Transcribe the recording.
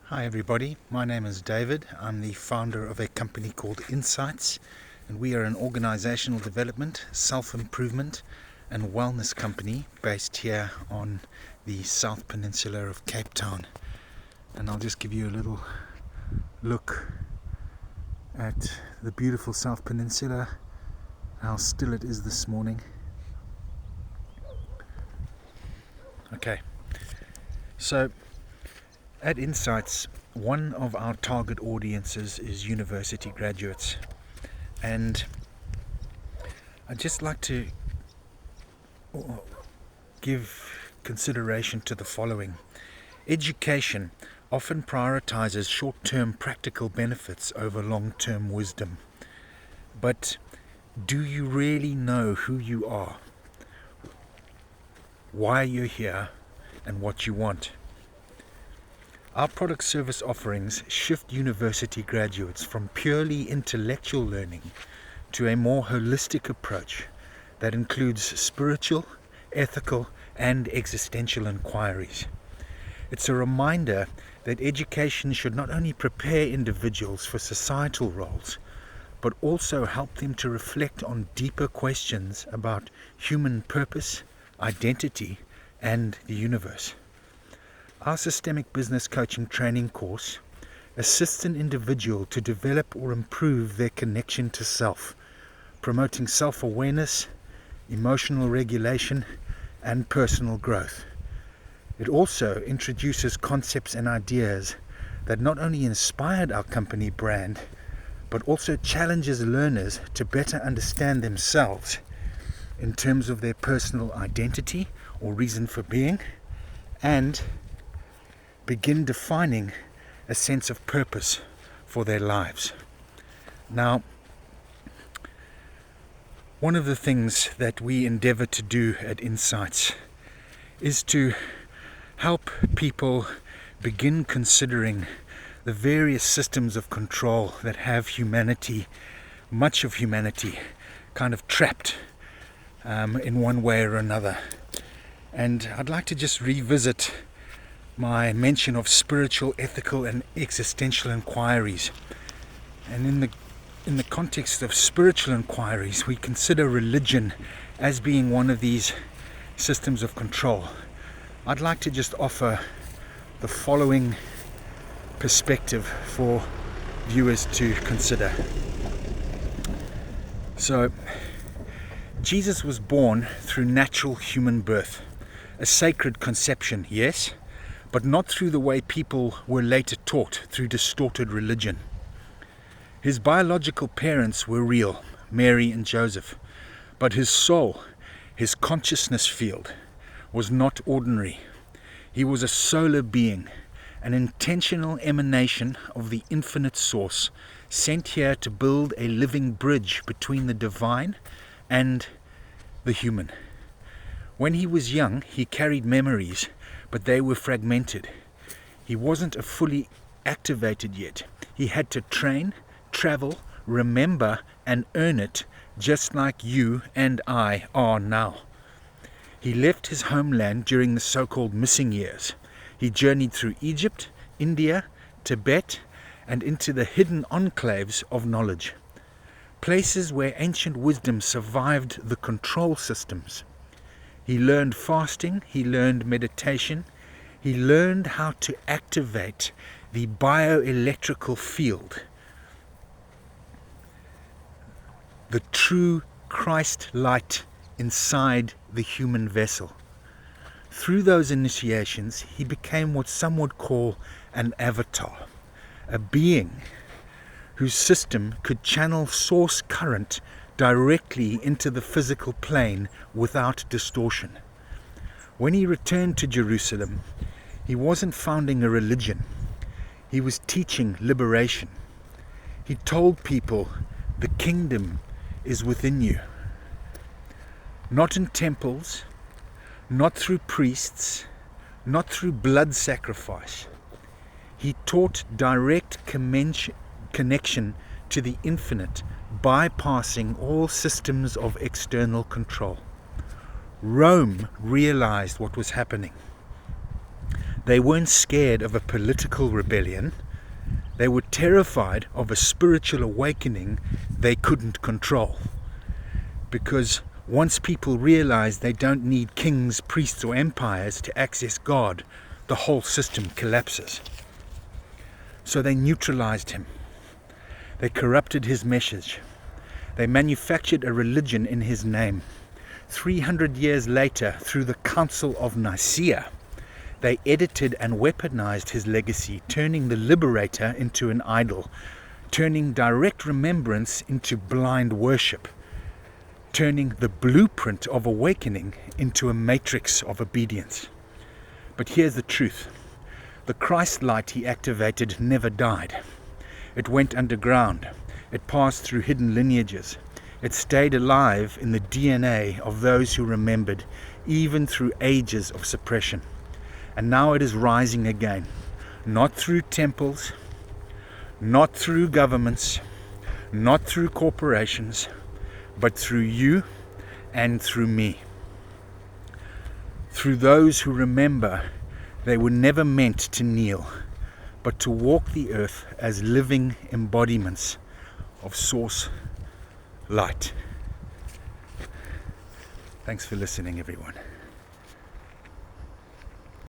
Hi everybody, my name is David. I'm the founder of a company called INSIGFHTS, and we are an organizational development, self-improvement and wellness company based here on the South Peninsula of Cape Town. And I'll just give you a little look at the beautiful South Peninsula, how still it is this morning. Okay, so at INSIGFHTS, one of our target audiences is university graduates, and I'd just like to give consideration to the following. Education often prioritizes short-term practical benefits over long-term wisdom. But do you really know who you are, why you're here, and what you want? Our product service offerings shift university graduates from purely intellectual learning to a more holistic approach that includes spiritual, ethical, and existential inquiries. It's a reminder that education should not only prepare individuals for societal roles, but also help them to reflect on deeper questions about human purpose, identity, and the universe. Our systemic business coaching training course assists an individual to develop or improve their connection to self, promoting self-awareness, emotional regulation, and personal growth. It also introduces concepts and ideas that not only inspired our company brand, but also challenges learners to better understand themselves in terms of their personal identity or reason for being, and begin defining a sense of purpose for their lives. Now, one of the things that we endeavor to do at INSIGFHTS is to help people begin considering the various systems of control that have humanity, much of humanity, kind of trapped in one way or another. And I'd like to just revisit my mention of spiritual, ethical, and existential inquiries. And in the context of spiritual inquiries, we consider religion as being one of these systems of control. I'd like to just offer the following perspective for viewers to consider. So, Jesus was born through natural human birth, a sacred conception, yes, but not through the way people were later taught through distorted religion. His biological parents were real, Mary and Joseph, but his soul, his consciousness field, was not ordinary. He was a solar being, an intentional emanation of the infinite source, sent here to build a living bridge between the divine and the human. When he was young, he carried memories, but they were fragmented. He wasn't a fully activated yet. He had to train, travel, remember, and earn it, just like you and I are now. He left his homeland during the so-called missing years. He journeyed through Egypt, India, Tibet, and into the hidden enclaves of knowledge, places where ancient wisdom survived the control systems. He learned fasting, he learned meditation, he learned how to activate the bioelectrical field, the true Christ light inside the human vessel. Through those initiations, he became what some would call an avatar, a being whose system could channel source current directly into the physical plane without distortion. When he returned to Jerusalem, he wasn't founding a religion. He was teaching liberation. He told people, the kingdom is within you. Not in temples, not through priests, not through blood sacrifice. He taught direct connection to the infinite, bypassing all systems of external control. Rome realized what was happening. They weren't scared of a political rebellion. They were terrified of a spiritual awakening they couldn't control. Because once people realize they don't need kings, priests, or empires to access God, the whole system collapses. So they neutralized him. They corrupted his message. They manufactured a religion in his name. 300 years later, through the Council of Nicea, they edited and weaponized his legacy, turning the liberator into an idol, turning direct remembrance into blind worship, turning the blueprint of awakening into a matrix of obedience. But here's the truth. The Christ light he activated never died. It went underground. It passed through hidden lineages. It stayed alive in the DNA of those who remembered, even through ages of suppression. And now it is rising again, not through temples, not through governments, not through corporations, but through you and through me. Through those who remember they were never meant to kneel, but to walk the earth as living embodiments of Source Light. Thanks for listening, everyone.